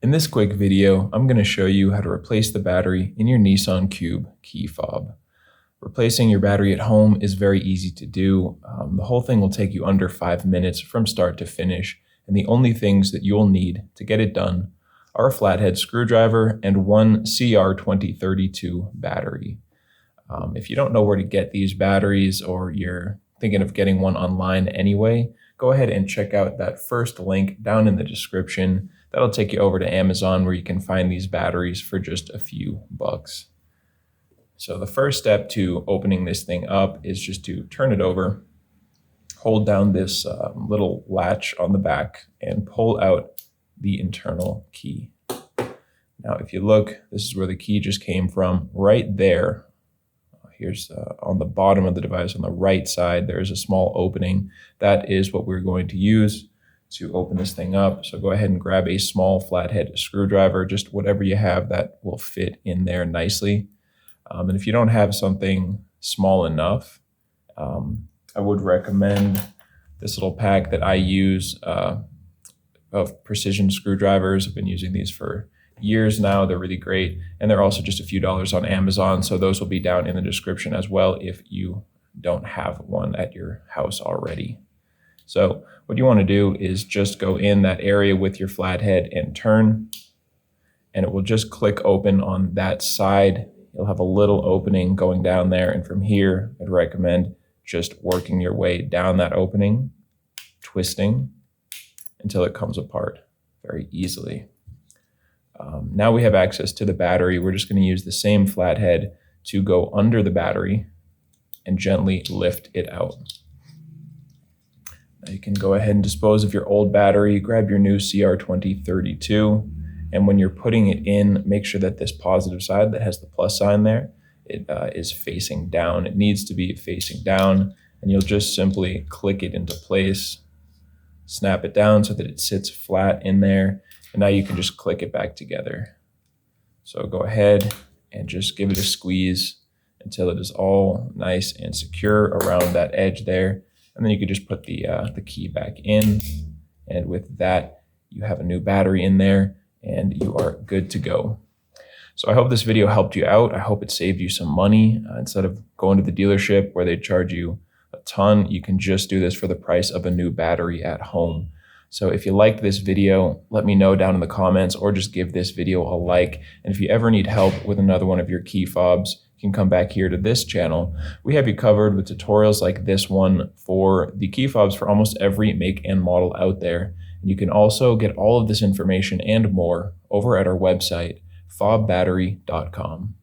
In this quick video, I'm going to show you how to replace the battery in your Nissan Cube key fob. Replacing your battery at home is very easy to do. The whole thing will take you under 5 minutes from start to finish, and the only things that you'll need to get it done are a flathead screwdriver and one CR2032 battery. If you don't know where to get these batteries, or you're thinking of getting one online anyway, go ahead and check out that first link down in the description. That'll take you over to Amazon, where you can find these batteries for just a few bucks. So the first step to opening this thing up is just to turn it over, hold down this little latch on the back, and pull out the internal key. Now, if you look, this is where the key just came from. Right there, here's on the bottom of the device on the right side, there's a small opening. That is what we're going to use to open this thing up. So go ahead and grab a small flathead screwdriver, just whatever you have that will fit in there nicely. And if you don't have something small enough, I would recommend this little pack that I use of precision screwdrivers. I've been using these for years now. They're really great, and they're also just a few dollars on Amazon, so those will be down in the description as well if you don't have one at your house already. So what you want to do is just go in that area with your flathead and turn, and it will just click open on that side. You'll have a little opening going down there, and from here I'd recommend just working your way down that opening, twisting until it comes apart very easily. Now we have access to the battery. We're just going to use the same flathead to go under the battery and gently lift it out. Now you can go ahead and dispose of your old battery, grab your new CR2032, and when you're putting it in, make sure that this positive side that has the plus sign there, it is facing down. It needs to be facing down, and you'll just simply click it into place, snap it down so that it sits flat in there, and now you can just click it back together. So go ahead and just give it a squeeze until it is all nice and secure around that edge there. And then you can just put the key back in. And with that, you have a new battery in there and you are good to go. So I hope this video helped you out. I hope it saved you some money. Instead of going to the dealership where they charge you a ton, you can just do this for the price of a new battery at home. So if you liked this video, let me know down in the comments, or just give this video a like. And if you ever need help with another one of your key fobs, you can come back here to this channel. We have you covered with tutorials like this one for the key fobs for almost every make and model out there. And you can also get all of this information and more over at our website, FobBattery.com.